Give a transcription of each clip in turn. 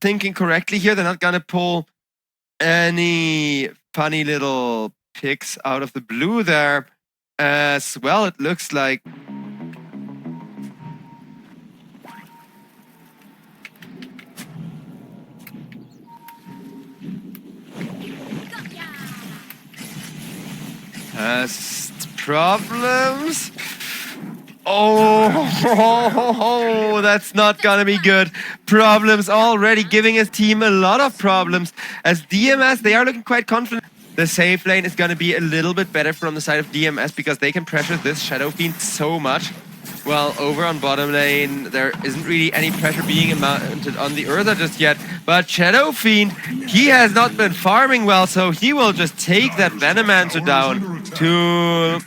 thinking correctly here. They're not gonna pull any funny little picks out of the blue there as well, it looks like. Problems. Oh, that's not gonna be good. Problems already giving his team a lot of problems. As DMS, they are looking quite confident. The safe lane is gonna be a little bit better from the side of DMS because they can pressure this Shadow Fiend so much. Well, over on bottom lane, there isn't really any pressure being mounted on the Urza just yet. But Shadow Fiend, he has not been farming well, so he will just take that Venomancer down to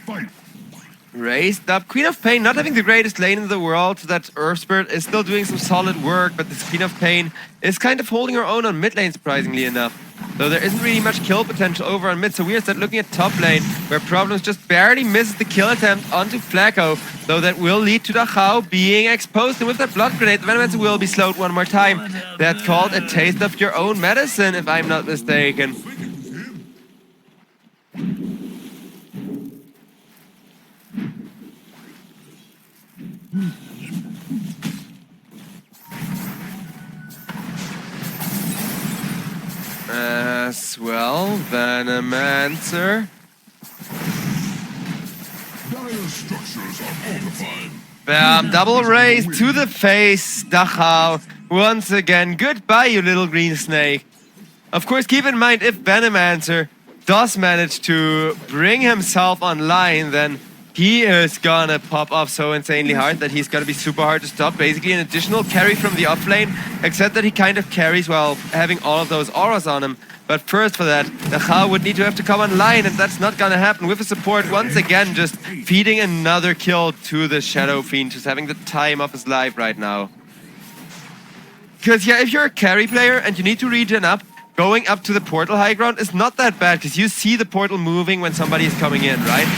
raised up. Queen of Pain not having the greatest lane in the world. That Earth Spirit is still doing some solid work, but this Queen of Pain is kind of holding her own on mid lane, surprisingly enough. Though there isn't really much kill potential over on mid, so we are start looking at top lane, where Problems just barely misses the kill attempt onto Flacko, though that will lead to Dachau being exposed, and with that blood grenade, the Venomancer will be slowed one more time. That's called a taste of your own medicine, if I'm not mistaken. As well, Venomancer. Bam, double raise to the face, Dachau. Once again, goodbye, you little green snake. Of course, keep in mind, if Venomancer does manage to bring himself online, then he is gonna pop off so insanely hard that he's gonna be super hard to stop. Basically an additional carry from the offlane, except that he kind of carries while having all of those auras on him. But first for that, Dachau would need to have to come online, and that's not gonna happen with the support once again just feeding another kill to the Shadow Fiend, just having the time of his life right now. Because yeah, if you're a carry player and you need to regen up, going up to the portal high ground is not that bad, because you see the portal moving when somebody is coming in, right?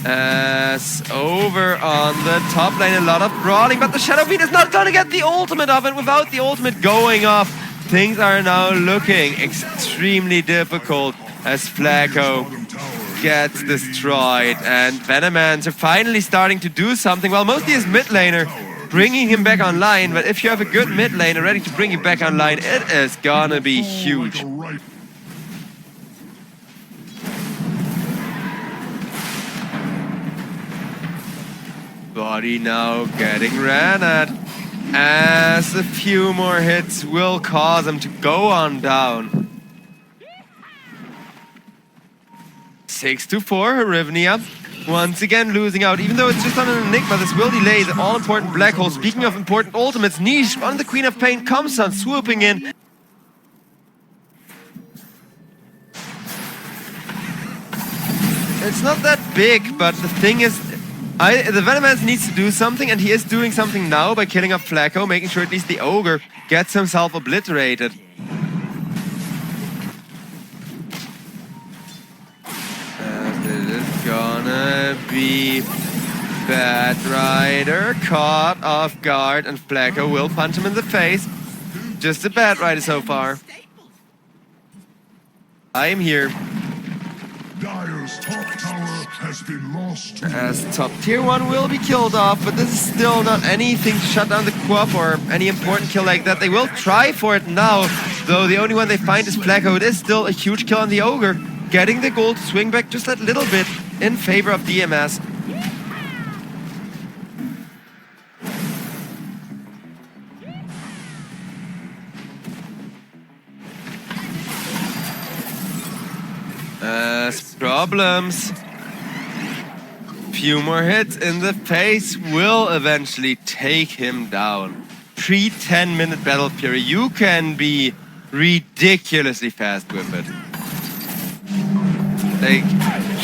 As over on the top lane, a lot of brawling, but the Shadow Fiend is not gonna get the ultimate off, and without the ultimate going off, things are now looking extremely difficult as Flacko gets destroyed, and Venomancer are finally starting to do something. Well, mostly his mid laner bringing him back online, but if you have a good mid laner ready to bring you back online, it is gonna be huge. Body now getting ran at, as a few more hits will cause him to go on down. 6-4, Hryvnia. Once again losing out, even though it's just on an Enigma, this will delay the all-important black hole. Speaking of important ultimates, Niche on the Queen of Pain comes on, swooping in. It's not that big, but the thing is, the Venomancer needs to do something, and he is doing something now by killing off Flacko, making sure at least the Ogre gets himself obliterated. It is gonna be Bat Rider caught off guard, and Flacko will punch him in the face. Just a Bat Rider so far. I am here. Dire's top tower has been lost. As top tier 1 will be killed off, but this is still not anything to shut down the co-op or any important kill like that. They will try for it now, though the only one they find is Flacko. It is still a huge kill on the Ogre, getting the gold to swing back just that little bit in favor of DMS. Problems. Few more hits in the face will eventually take him down. Pre-10-minute battle fury, you can be ridiculously fast with it. Like,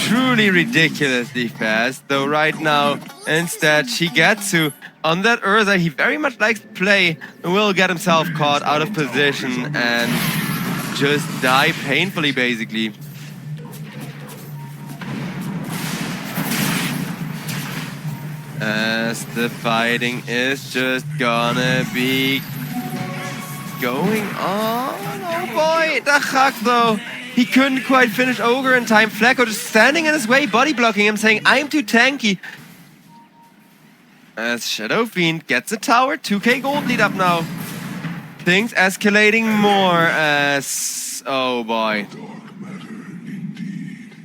truly ridiculously fast. Though right now, instead, shigetsu on that Urza, he very much likes to play, will get himself caught out of position and just die painfully, basically. As the fighting is just gonna be going on. Oh boy, Daxak though. He couldn't quite finish Ogre in time. Flacko just standing in his way, body blocking him, saying, I'm too tanky. As Shadow Fiend gets a tower, 2k gold lead up now. Things escalating more as... oh boy. Dark matter indeed.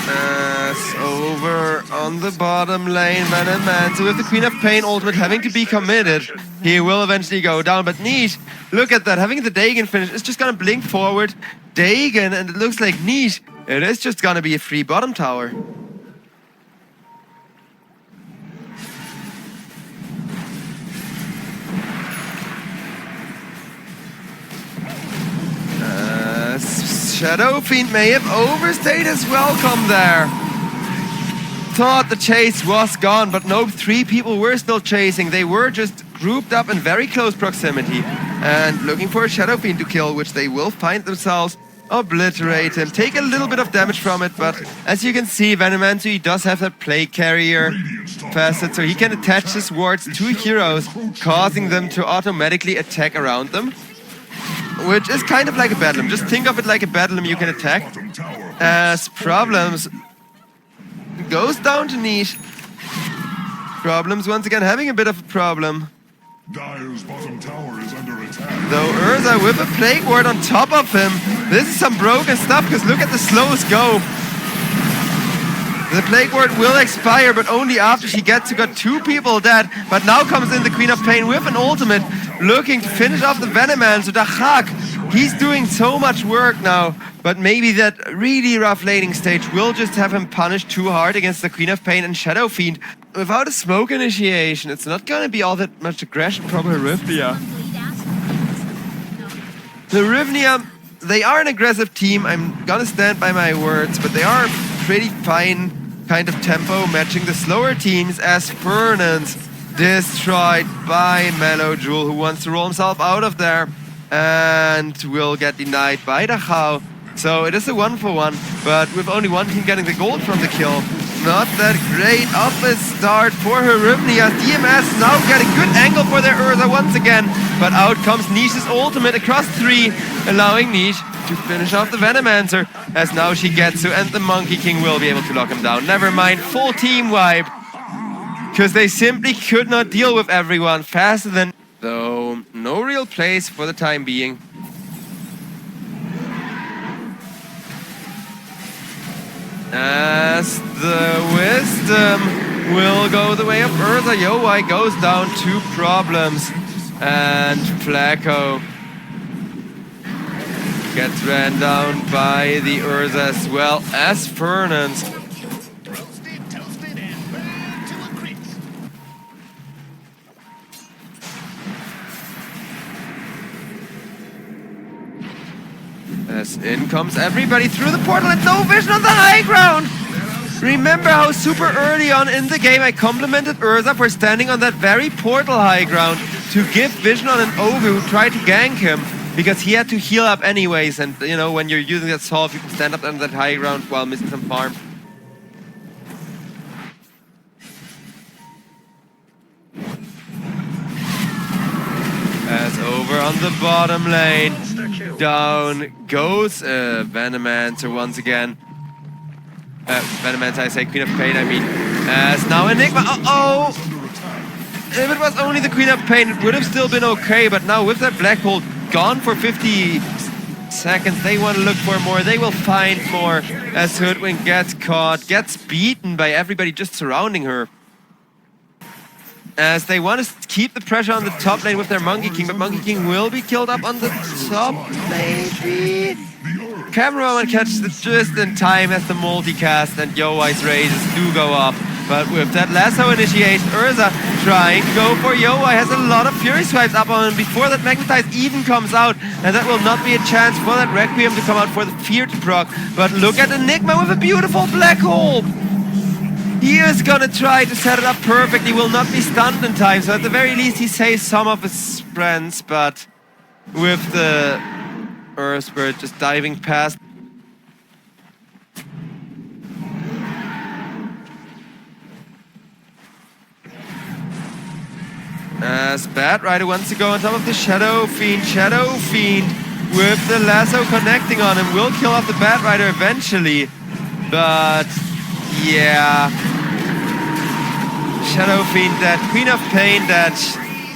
As over on the bottom lane, Venom, so with the Queen of Pain ultimate having to be committed, he will eventually go down. But Niche, look at that, having the Dagon finish, it's just gonna blink forward. Dagon, and it looks like Niche, it is just gonna be a free bottom tower. Shadow Fiend may have overstayed his welcome there. Thought the chase was gone, but no, 3 people were still chasing. They were just grouped up in very close proximity and looking for a Shadow Fiend to kill, which they will find themselves, obliterate him, take a little bit of damage from it, but as you can see, Venomancer, he does have that Plague Carrier facet, so he can attach his wards to heroes, causing them to automatically attack around them. Which is kind of like a Bedlam. Just think of it like a Bedlam you can attack. As Problems goes down to Niche. Problems once again having a bit of a problem. Dire's bottom tower is under attack. Though Urza with a Plague Ward on top of him. This is some broken stuff because look at the slow scope. The Plague Ward will expire, but only after she got 2 people dead. But now comes in the Queen of Pain with an ultimate, looking to finish off the Venoman. So Daxak, he's doing so much work now. But maybe that really rough laning stage will just have him punished too hard against the Queen of Pain and Shadow Fiend. Without a smoke initiation, it's not gonna be all that much aggression from Hryvnia. The Hryvnia, they are an aggressive team. I'm gonna stand by my words, but they are pretty fine kind of tempo matching the slower teams as Fernans destroyed by mellojul, who wants to roll himself out of there and will get denied by Daxak. So it is a 1-for-1, but with only one team getting the gold from the kill. Not that great of a start for Hryvnia. DMS now getting good angle for their Urza once again, but out comes Niche's ultimate across 3, allowing Niche to finish off the Venomancer, as now shigetsu and the Monkey King will be able to lock him down. Never mind, full team wipe, because they simply could not deal with everyone faster than... Though no real place for the time being. As the Wisdom will go the way of Urza, yowaai goes down 2 Problems, and Flacko gets ran down by the Urza as well as Fernans. Toasted, and burned to a crisp. As in comes everybody through the portal and no vision on the high ground! Remember how super early on in the game I complimented Urza for standing on that very portal high ground to give vision on an Ogu who tried to gank him, because he had to heal up anyways, and you know, when you're using that solve, you can stand up on that high ground while missing some farm. As over on the bottom lane, down goes Venomancer once again. Venomancer, I say, Queen of Pain, I mean. As now Enigma, uh-oh! If it was only the Queen of Pain, it would have still been okay, but now with that black hole gone for 50 seconds, they want to look for more, they will find more, as Hoodwink gets caught, gets beaten by everybody just surrounding her. As they want to keep the pressure on the top lane with their Monkey King, but Monkey King will be killed up on the top, maybe? Cameraman catches it just in time as the multicast and yowaai's rages do go up. But with that lasso initiation, Urza trying to go for yowaai, has a lot of Fury Swipes up on him before that Magnetize even comes out, and that will not be a chance for that Requiem to come out for the Fear to proc. But look at Enigma with a beautiful black hole! He is gonna try to set it up perfectly, will not be stunned in time, so at the very least he saves some of his friends, but with the Earthbird just diving past. As Bat Rider wants to go on top of the Shadow Fiend. Shadow Fiend with the lasso connecting on him will kill off the Bat Rider eventually. But yeah. Shadow Fiend, that Queen of Pain, that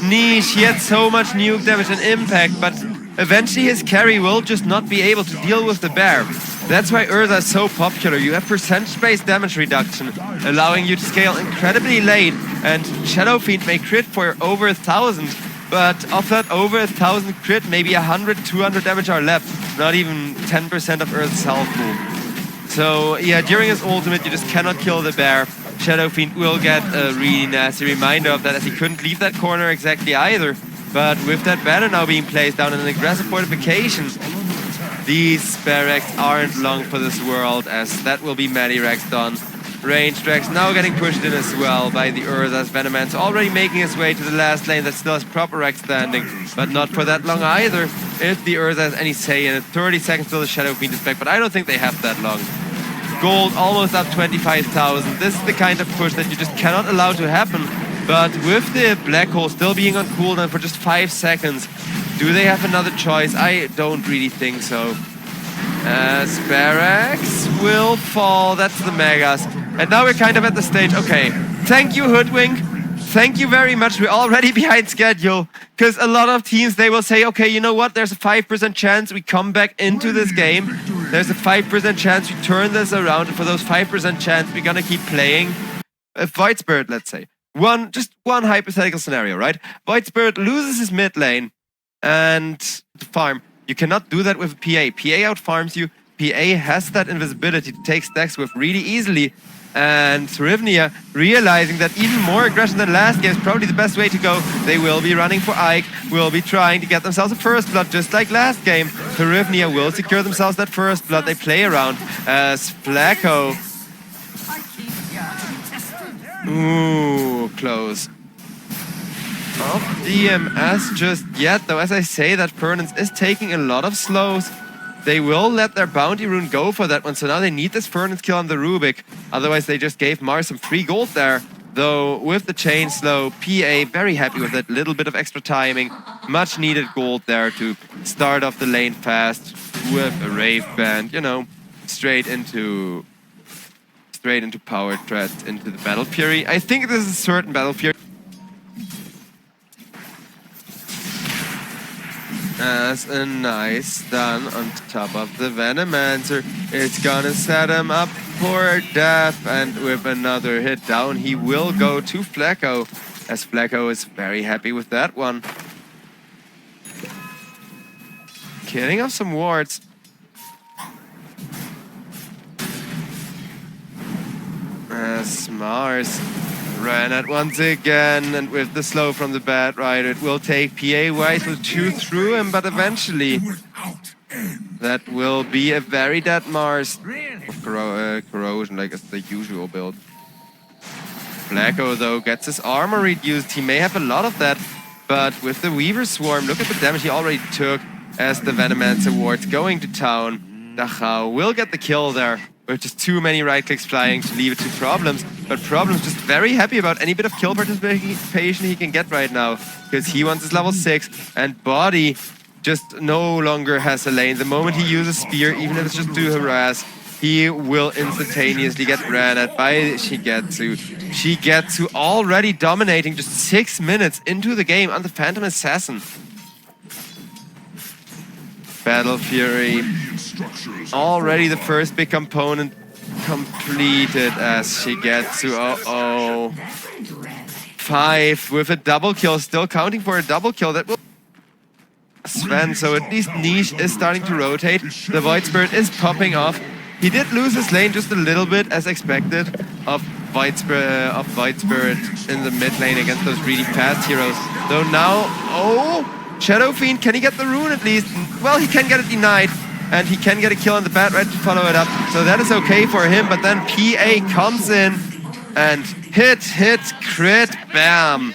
niche, he had so much nuke damage and impact, but eventually his carry will just not be able to deal with the bear. That's why Urza is so popular. You have percentage-based damage reduction, allowing you to scale incredibly late, and Shadow Fiend may crit for over 1,000, but of that over 1,000 crit, maybe 100, 200 damage are left, not even 10% of Urza's health pool. So yeah, during his ultimate, you just cannot kill the bear. Shadow Fiend will get a really nasty reminder of that, as he couldn't leave that corner exactly either. But with that banner now being placed down in an aggressive fortification, these barracks aren't long for this world, as that will be Medirex done. Ranged Rex now getting pushed in as well by the Urza's Venomancer, already making his way to the last lane that still has proper Rex standing, but not for that long either. If the Urza has any say in it, 30 seconds till the Shadow Fiend is back, but I don't think they have that long. Gold almost up 25,000. This is the kind of push that you just cannot allow to happen. But with the Black Hole still being on cooldown for just 5 seconds, do they have another choice? I don't really think so. As Barracks will fall, that's the Megas. And now we're kind of at the stage, okay, thank you Hoodwink, thank you very much, we're already behind schedule. Because a lot of teams, they will say, okay, you know what, there's a 5% chance we come back into this game. There's a 5% chance we turn this around, and for those 5% chance, we're gonna keep playing a Void Spirit, let's say. Just one hypothetical scenario, right? Void Spirit loses his mid lane and farm. You cannot do that with a PA. PA outfarms you. PA has that invisibility to take stacks with really easily. And Hryvnia, realizing that even more aggression than last game is probably the best way to go, they will be running for Ike, will be trying to get themselves a first blood, just like last game. Hryvnia will secure themselves that first blood. They play around as Flacko. Ooh, close. Not DMS just yet, though. As I say, that Fernans is taking a lot of slows. They will let their bounty rune go for that one, so now they need this Fernans kill on the Rubik. Otherwise, they just gave Mars some free gold there. Though, with the chain slow, PA very happy with that little bit of extra timing. Much needed gold there to start off the lane fast with a Rave Band, you know, straight into power threats, into the Battle Fury. I think this is a certain Battle Fury. As a nice stun on top of the Venomancer, it's gonna set him up for death, and with another hit down, he will go to Flacko, as Flacko is very happy with that one. Killing off some wards. As Mars ran at once again, and with the slow from the Bat Rider, it will take PA White to chew through him, but eventually that will be a very dead Mars. Corrosion, like it's the usual build. Flacko, though, gets his armor reduced. He may have a lot of that, but with the Weaver Swarm, look at the damage he already took as the Venomancer wards going to town. Daxak will get the kill there, with just too many right clicks flying to leave it to Problems. But Problems just very happy about any bit of kill participation he can get right now, because he wants his level 6, and Body just no longer has a lane. The moment he uses Spear, even if it's just to harass, he will instantaneously get ran at by Shigetsu. Shigetsu already dominating just 6 minutes into the game on the Phantom Assassin. Battle Fury. Already the first big component completed as Shigetsu. Uh-oh. 5 with a double kill, still counting for a double kill. That will Sven, so at least Niche is starting to rotate. The Void Spirit is popping off. He did lose his lane just a little bit, as expected, of Void Spirit in the mid lane against those really fast heroes. Though now, oh, Shadow Fiend, can he get the rune at least? Well, he can get it denied, and he can get a kill on the Bat Red to follow it up. So that is okay for him, but then PA comes in and hit, crit, bam.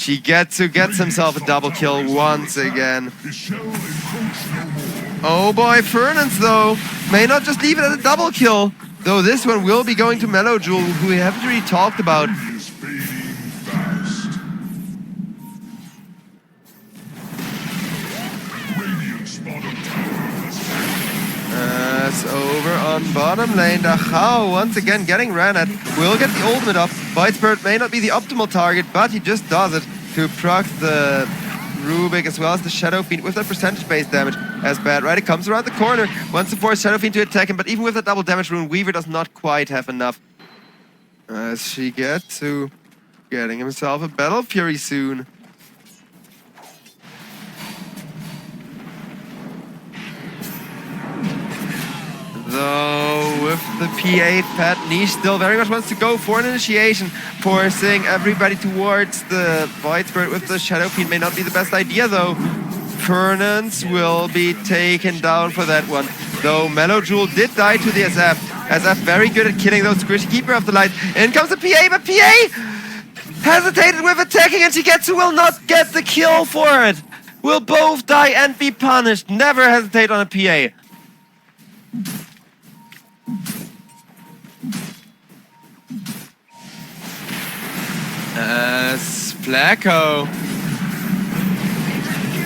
Shigetsu gets himself a double kill once again. His shell encroach no more. Oh boy, Fernans though may not just leave it at a double kill. Though this one will be going to mellojul, who we haven't really talked about. He is fading fast. Radiant's bottom tower has fallen. It's over on bottom lane. Daxak once again getting ran at. Will get the ultimate up. Bitespurt may not be the optimal target, but he just does it to proc the Rubik as well as the Shadow Fiend with that percentage-based damage. As bad, right? It comes around the corner. Wants to force Shadow Fiend to attack him, but even with that double damage rune, Weaver does not quite have enough. As shigetsu getting himself a Battle Fury soon. Though with the P8, Fat Niche still very much wants to go for an initiation. Forcing everybody towards the Void Spirit with the Shadow Fiend may not be the best idea though. Fernans will be taken down for that one. Though mellojul did die to the SF. SF very good at killing those squishy Keeper of the Light. In comes the PA, but PA hesitated with attacking and shigetsu will not get the kill for it. Will both die and be punished. Never hesitate on a PA. As Flacko,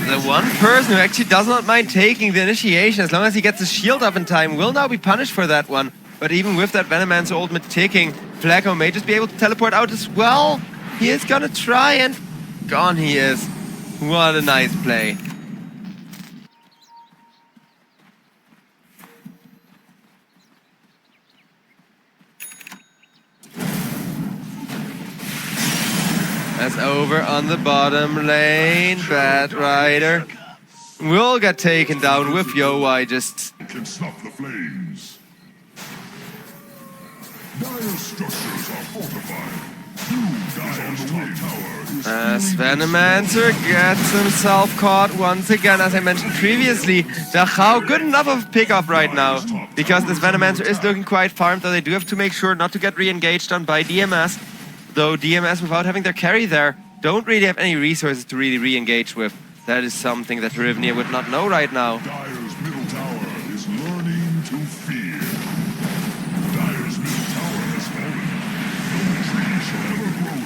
the one person who actually does not mind taking the initiation as long as he gets his shield up in time, will now be punished for that one. But even with that Venomancer ultimate ticking, Flacko may just be able to teleport out as well. He is gonna try and gone he is. What a nice play. As over on the bottom lane, Bad Rider will get taken down with yowaai just... Can snuff the flames. Dire structures are fortified. Dire's top tower is As Venomancer gets himself caught once again, as I mentioned previously. Daxak good enough of a pick-off right now, because this Venomancer is looking quite farmed, though they do have to make sure not to get re-engaged on by DMS. Though DMS, without having their carry there, don't really have any resources to really re-engage with. That is something that Hryvnia would not know right now. Dire's middle tower is learning to fear. Dire's middle tower has fallen. No tree shall ever grow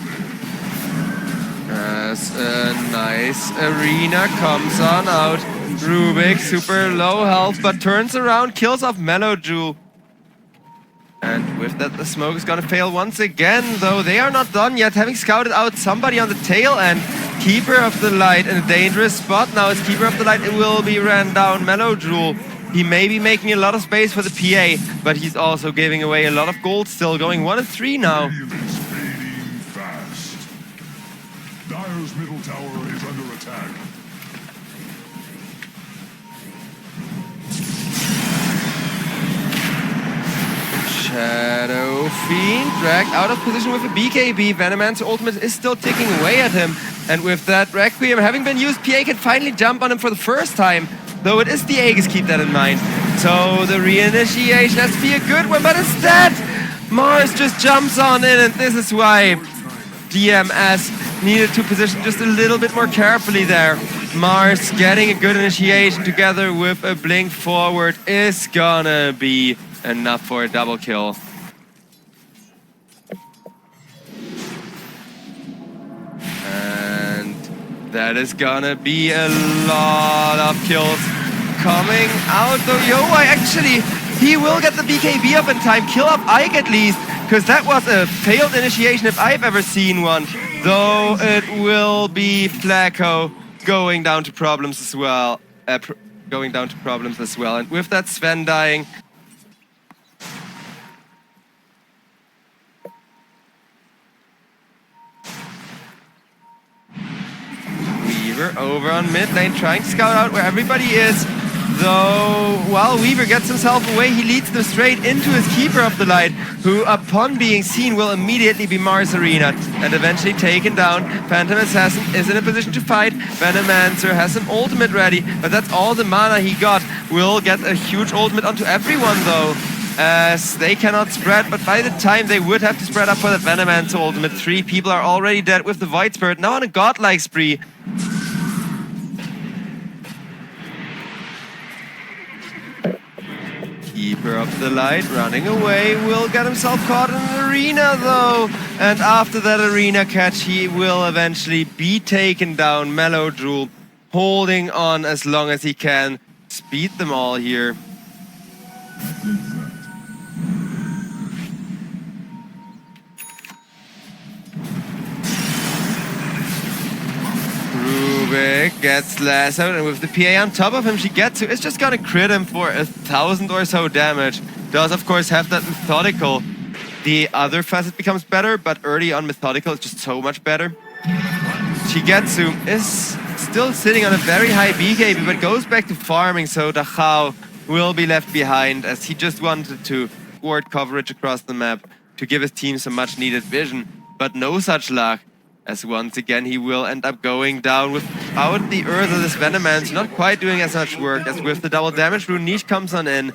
there. As a nice arena comes on out. Rubik, super low health, but turns around, kills off mellojul. And with that, the smoke is gonna fail once again, though they are not done yet, having scouted out somebody on the tail end. Keeper of the Light in a dangerous spot now. As Keeper of the Light, it will be ran down. mellojul, he may be making a lot of space for the PA, but he's also giving away a lot of gold still, going 1-3 now. Radiant is fading fast. Dire's middle tower is under attack. Shadow Fiend dragged out of position with a BKB. Venomancer ultimate is still ticking away at him. And with that Requiem having been used, PA can finally jump on him for the first time. Though it is the Aegis, keep that in mind. So the reinitiation has to be a good one, but instead Mars just jumps on in, and this is why DMS needed to position just a little bit more carefully there. Mars getting a good initiation together with a blink forward is gonna be enough for a double kill. And that is gonna be a lot of kills coming out. Though yowaai actually, he will get the BKB up in time, kill up Ike at least, because that was a failed initiation if I've ever seen one. Though it will be Flacko going down to problems as well. And with that, Sven dying. Weaver over on mid lane, trying to scout out where everybody is. Though, while Weaver gets himself away, he leads them straight into his Keeper of the Light, who, upon being seen, will immediately be Mars Arena and eventually taken down. Phantom Assassin is in a position to fight. Venomancer has some ultimate ready, but that's all the mana he got. Will get a huge ultimate onto everyone, though. as they cannot spread, but by the time they would have to spread up for the Venomance ultimate, 3 people are already dead with the Void Spirit, now on a godlike spree. Keeper of the Light running away, will get himself caught in an arena though, and after that arena catch he will eventually be taken down. Mellojul holding on as long as he can, speed them all here. Rubik gets lassoed, and with the PA on top of him, shigetsu is just gonna crit him for 1,000 or so damage. Does of course have that methodical. The other facet becomes better, but early on methodical is just so much better. Shigetsu is still sitting on a very high BKB, but goes back to farming, so Daxak will be left behind as he just wanted to ward coverage across the map to give his team some much needed vision, but no such luck. As once again he will end up going down without the Urza. This Venomance not quite doing as much work as with the double damage rune. Niche comes on in,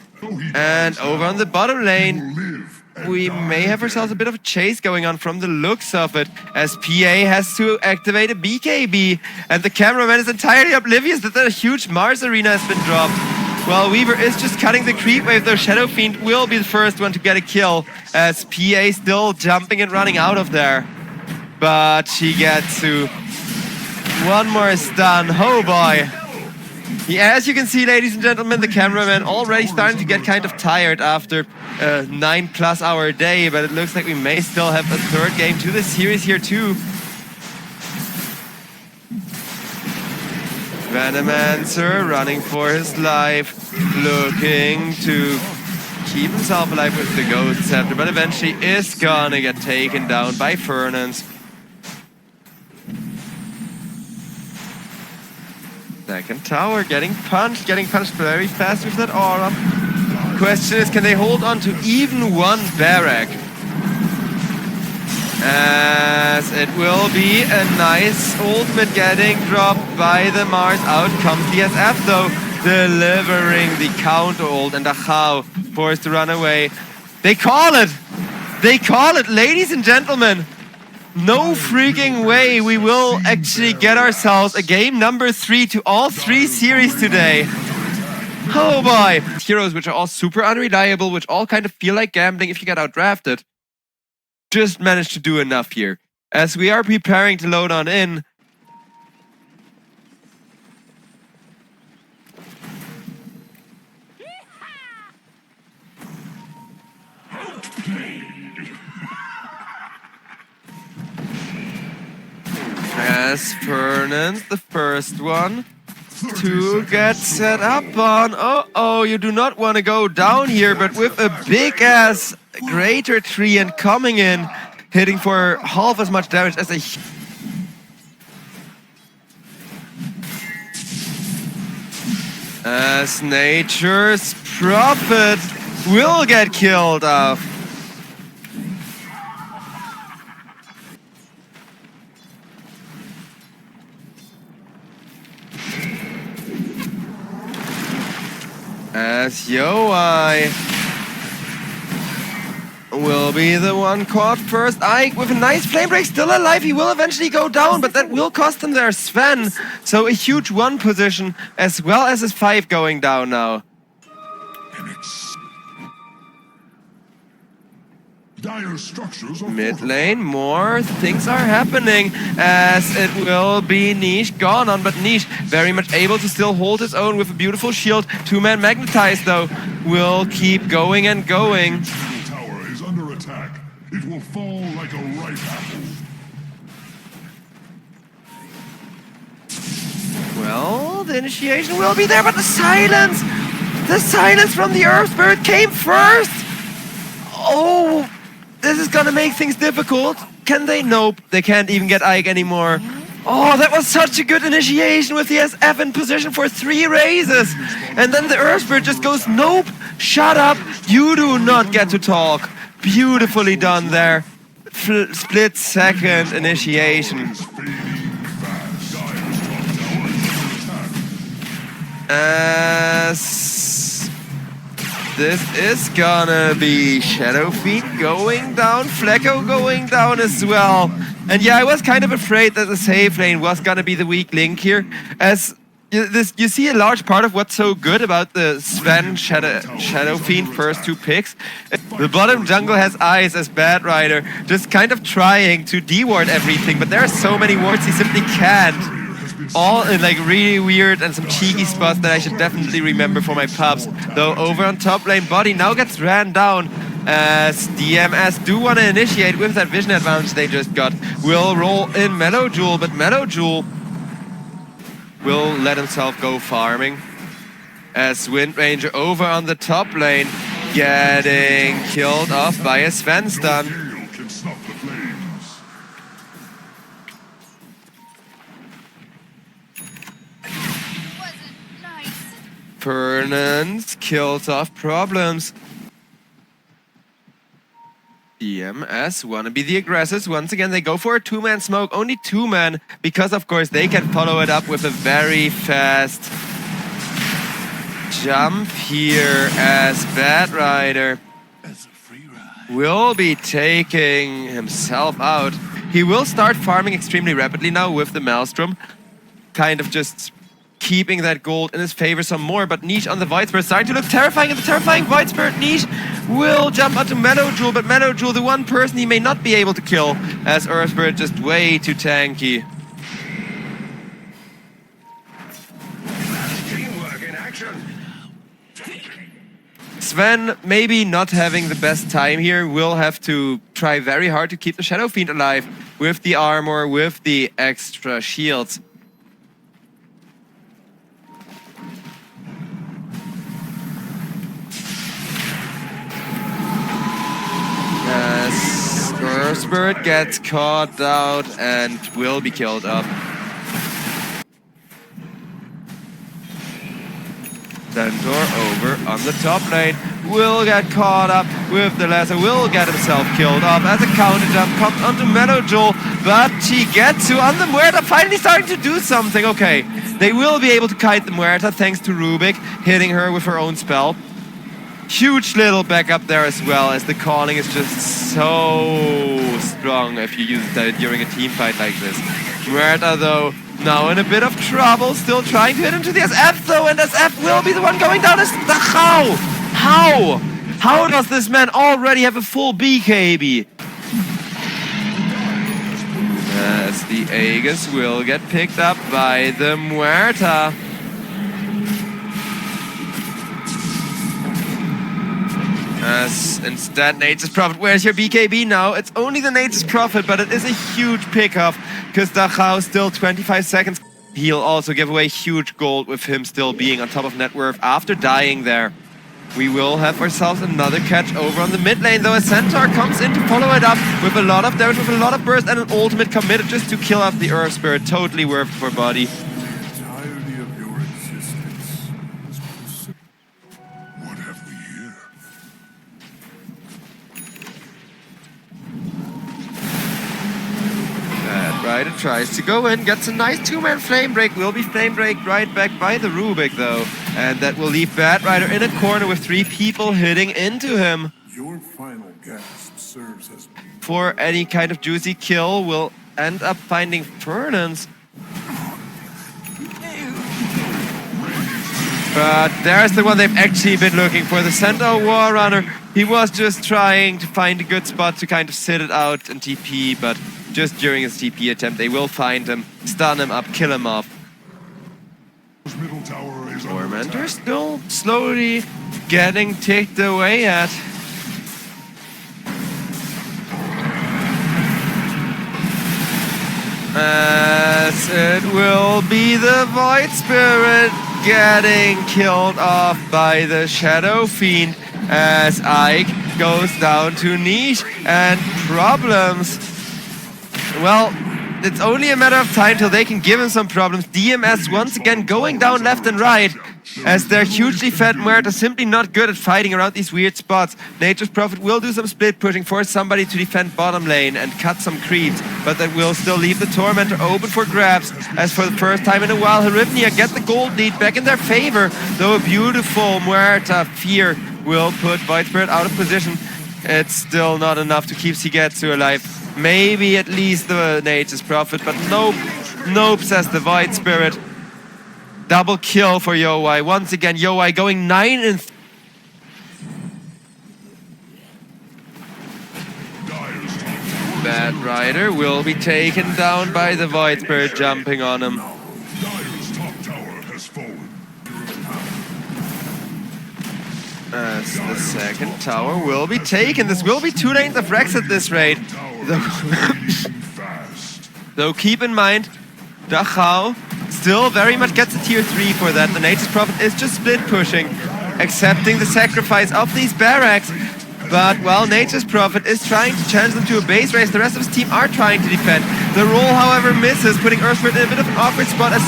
and over on the bottom lane we may have ourselves a bit of a chase going on from the looks of it, as PA has to activate a BKB, and the cameraman is entirely oblivious that a huge Mars arena has been dropped. Well, Weaver is just cutting the creep wave, though Shadow Fiend will be the first one to get a kill, as PA still jumping and running out of there. But Shigetsu, one more stun, oh boy. Yeah, as you can see, ladies and gentlemen, the cameraman already starting to get kind of tired after a 9+ hour day, but it looks like we may still have a 3rd game to the series here too. Venomancer running for his life, looking to keep himself alive with the Ghost Scepter, but eventually is gonna get taken down by Fernans. Second tower getting punched very fast with that aura. Question is, can they hold on to even one barrack? As it will be a nice ultimate getting dropped by the Mars. Out comes the SF though, delivering the counter ult, and Daxak forced to run away. They call it! They call it, ladies and gentlemen! No freaking way we will actually get ourselves a game number 3 to all 3 series today. Oh boy! Heroes which are all super unreliable, which all kind of feel like gambling if you get outdrafted. Just managed to do enough here. As we are preparing to load on in, as Fernans, the first one to get set up on. Oh, you do not want to go down here, but with a big ass greater tree and coming in, hitting for half as much damage as a... As Nature's Prophet will get killed off. As yowaai will be the one caught first. Ike with a nice flame break, still alive. He will eventually go down, but that will cost him their Sven. So a huge 1 position, as well as his 5 going down now. Dire structures are Mid lane, more things are happening, as it will be Niche gone on, but Niche very much able to still hold his own with a beautiful shield. 2-man magnetized though, will keep going and going. The tower is under attack. It will fall like a ripe apple. Well, the initiation will be there, but the silence from the Earth Spirit came first. Oh, this is gonna make things difficult. Can they? Nope, they can't even get Ike anymore. Oh, that was such a good initiation with the SF in position for 3 raises. And then the Earth Spirit just goes, nope, shut up, you do not get to talk. Beautifully done there. Split second initiation. As this is gonna be Shadow Fiend going down, Flacko going down as well. And yeah, I was kind of afraid that the safe lane was gonna be the weak link here, as you see a large part of what's so good about the Sven Shadow Fiend first two picks. The bottom jungle has eyes as Bad Rider, just kind of trying to de-ward everything, but there are so many wards he simply can't. All in like really weird and some cheeky spots that I should definitely remember for my pubs. Though over on top lane, Boddy now gets ran down as DMS do want to initiate with that vision advantage they just got. Will roll in mellojul, but mellojul will let himself go farming. As Wind Ranger over on the top lane getting killed off by a Sven stun. Can stop the flames. Fernans kills off Problems. EMS wanna be the aggressors. Once again, they go for a two-man smoke. Only two men, because of course they can follow it up with a very fast jump here as Bad Rider will be taking himself out. He will start farming extremely rapidly now with the Maelstrom. Kind of just keeping that gold in his favor some more, but Niche on the Void Spirit starting to look terrifying, and the terrifying Void Spirit Niche will jump onto mellojul, but mellojul, the one person he may not be able to kill, as Earth Spirit just way too tanky. Teamwork in action. Sven, maybe not having the best time here, will have to try very hard to keep the Shadow Fiend alive with the armor, with the extra shields. As Earth Spirit gets caught out and will be killed up. Centaur over on the top lane will get caught up with the laser, will get himself killed off as a counter jump comes onto mellojul, but shigetsu on the Muerta finally starting to do something. Okay, they will be able to kite the Muerta thanks to Rubik hitting her with her own spell. Huge little backup there as well, as the calling is just so strong if you use it during a team fight like this. Muerta though, now in a bit of trouble, still trying to hit into the SF though, and SF will be the one going down as the How does this man already have a full BKB? As the Aegis will get picked up by the Muerta. As instead, Nature's Prophet, where's your BKB now? It's only the Nature's Prophet, but it is a huge pickup, because Daxak still 25 seconds. He'll also give away huge gold with him still being on top of net worth after dying there. We will have ourselves another catch over on the mid lane, though a Centaur comes in to follow it up with a lot of damage, with a lot of burst, and an ultimate committed just to kill off the Earth Spirit. Totally worth it for Boddy. Rider tries to go in, gets a nice two-man flame break, will be flame break right back by the Rubik though. And that will leave Bad Rider in a corner with 3 people hitting into him. Your final gasp serves as For any kind of juicy kill, will end up finding Fernans. But there's the one they've actually been looking for, the Centaur War Runner. He was just trying to find a good spot to kind of sit it out and TP, but just during his TP attempt, they will find him, stun him up, kill him off. middle tower is Tormentor still slowly getting ticked away at. As it will be the Void Spirit getting killed off by the Shadow Fiend, as Ike goes down to Niche and Problems. Well, it's only a matter of time till they can give him some problems. DMS once again going down left and right, as their hugely fat Muerta are simply not good at fighting around these weird spots. Nature's Prophet will do some split pushing, force somebody to defend bottom lane and cut some creeps, but that will still leave the Tormentor open for grabs, as for the first time in a while, Hryvnia get the gold lead back in their favor, though a beautiful Muerta Fear will put Void Spirit out of position. It's still not enough to keep Shigetsu alive. Maybe at least the Nature's Prophet, but nope. Nope, says the Void Spirit. Double kill for yowaai. Once again, yowaai going 9 and Bad Rider will be taken down by the Void Spirit jumping on him. Dire's top tower has fallen. As the second tower will be taken. This will be 2 lanes of Rex at this rate. Though keep in mind, Dachau still very much gets a tier 3 for that. The Nature's Prophet is just split pushing, accepting the sacrifice of these barracks. But while Nature's Prophet is trying to challenge them to a base race, the rest of his team are trying to defend. The roll, however, misses, putting Earthbird in a bit of an awkward spot as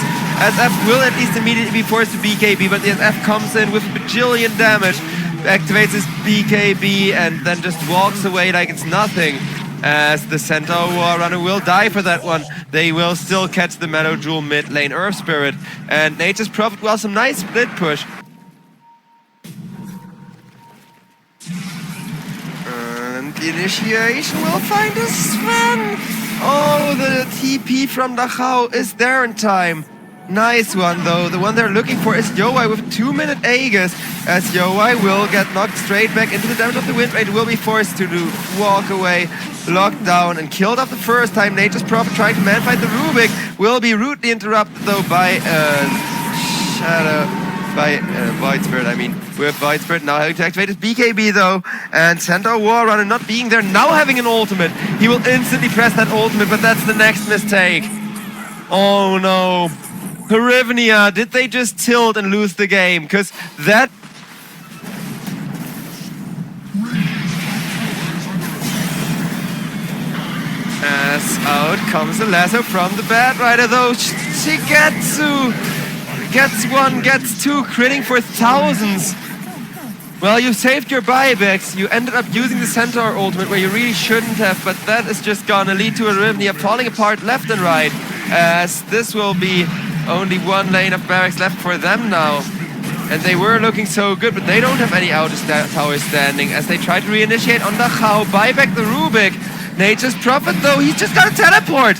SF will at least immediately be forced to BKB, but the SF comes in with a bajillion damage, activates his BKB, and then just walks away like it's nothing. As the Centaur War Runner will die for that one. They will still catch the mellojul mid lane Earth Spirit. And Nature's Prophet, well, some nice split push. And the initiation will find a Sven. Oh, the TP from Dachau is there in time. Nice one though. The one they're looking for is yowaai with 2-minute Aegis, as yowaai will get knocked straight back into the damage of the Wind Rage, will be forced to walk away, locked down and killed off the first time. Nature's Prophet trying to manfight the Rubik will be rudely interrupted though by Void Spirit, I mean. With Void Spirit now having to activate his BKB though, and Centaur War Runner not being there, now having an ultimate. He will instantly press that ultimate, but that's the next mistake. Oh no. Hryvnia, did they just tilt and lose the game? Because that... As out comes the lasso from the Bad Rider though. Shigetsu gets 1, gets 2, critting for thousands. Well, you saved your buybacks. You ended up using the Centaur ultimate where you really shouldn't have, but that is just gonna lead to a Hryvnia falling apart left and right. As this will be only 1 lane of barracks left for them now. And they were looking so good, but they don't have any outer towers standing as they try to reinitiate on Dachau, buy back the Rubik. Nature's Prophet though, he's just got a teleport!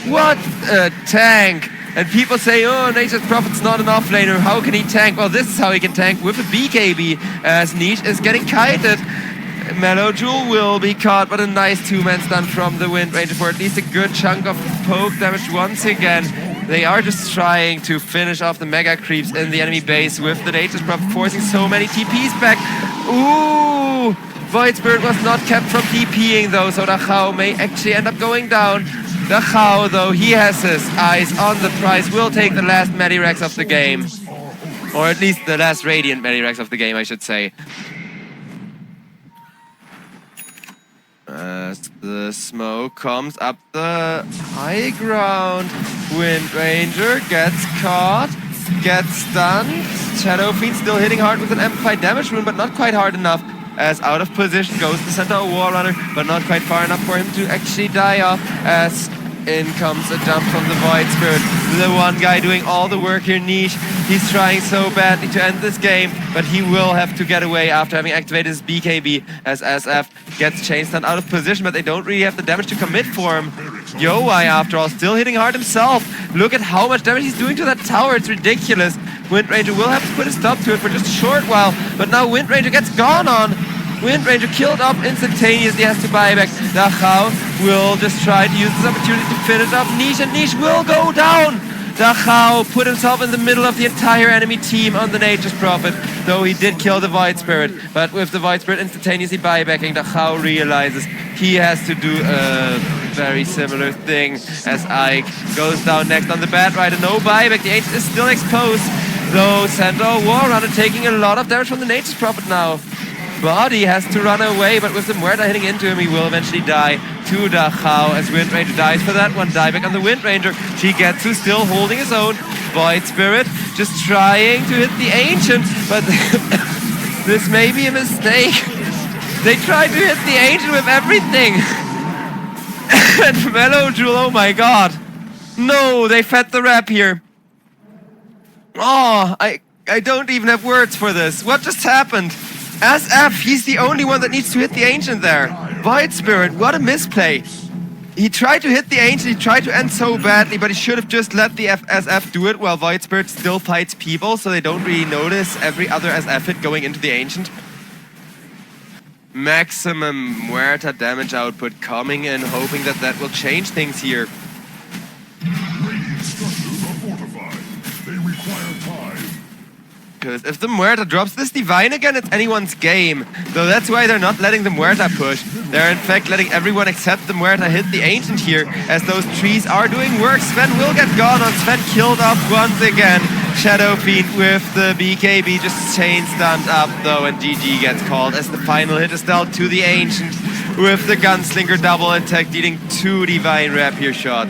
What a tank! And people say, oh, Nature's Prophet's not an offlaner, how can he tank? Well, this is how he can tank, with a BKB, as Niche is getting kited. mellojul will be caught, but a nice 2-man stun from the Wind Ranger for at least a good chunk of poke damage once again. They are just trying to finish off the mega creeps in the enemy base with the Nature's Prophet forcing so many TPs back. Ooh! Void Spirit was not kept from TPing though, so Dachau may actually end up going down. Dachau though, he has his eyes on the prize, will take the last Medirex of the game. Or at least the last Radiant Medirex of the game, I should say. As the smoke comes up the high ground, Wind Ranger gets caught, gets stunned. Shadow Fiend still hitting hard with an amplified damage rune, but not quite hard enough. As out of position goes the Centaur War Runner, but not quite far enough for him to actually die off. As in comes a jump from the Void Spirit. The one guy doing all the work here, Niche. He's trying so badly to end this game, but he will have to get away after having activated his BKB as SF gets chain stunned out of position, but they don't really have the damage to commit for him. yowaai, after all, still hitting hard himself. Look at how much damage he's doing to that tower, it's ridiculous. Wind Ranger will have to put a stop to it for just a short while, but now Wind Ranger gets gone on. Wind Ranger killed up instantaneously, has to buy back. Dachau will just try to use this opportunity to finish up Niche, and Niche will go down! Dachau put himself in the middle of the entire enemy team on the Nature's Prophet, though he did kill the Void Spirit. But with the Void Spirit instantaneously buybacking, Dachau realizes he has to do a very similar thing as Ike goes down next on the Bad Rider. No buyback, the Ancient is still exposed, though Centaur War Runner taking a lot of damage from the Nature's Prophet now. Boddy has to run away, but with the Muerta hitting into him, he will eventually die to Dachau as Wind Ranger dies for that one. Dieback on the Wind Ranger. Shigetsu still holding his own. Void Spirit just trying to hit the Ancient, but this may be a mistake. They tried to hit the Ancient with everything. And mellojul, oh my god. No, they fed the rep here. Oh, I don't even have words for this. What just happened? SF, he's the only one that needs to hit the Ancient there. Void Spirit, what a misplay. He tried to hit the Ancient, he tried to end so badly, but he should have just let the SF do it while Void Spirit still fights people, so they don't really notice every other SF hit going into the Ancient. Maximum Muerta damage output coming in, hoping that that will change things here. Radiant structures are fortified. They require time. Because if the Muerta drops this Divine again, it's anyone's game. So that's why they're not letting the Muerta push. They're in fact letting everyone except the Muerta hit the Ancient here, as those trees are doing work. Sven will get gone on. Sven killed off once again. Shadow Fiend with the BKB just chain stunned up though, and GG gets called as the final hit is dealt to the Ancient with the Gunslinger double attack, dealing 2 Divine Rapier shots.